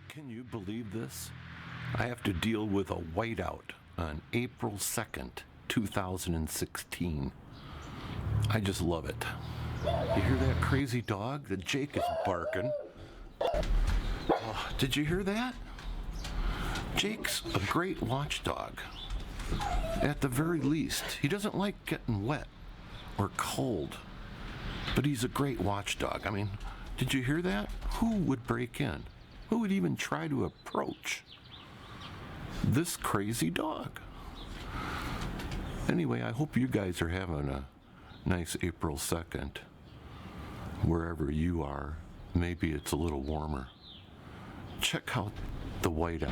Can you believe this? I have to deal with a whiteout on April 2nd, 2016. I just love it. You hear that crazy dog? The Jake is barking. Oh, did you hear that? Jake's a great watchdog. At the very least, he doesn't like getting wet or cold. But he's a great watchdog. I mean, did you hear that? Who would break in? Who would even try to approach this crazy dog? Anyway, I hope you guys are having a nice April 2nd. Wherever you are, maybe it's a little warmer. Check out the whiteout.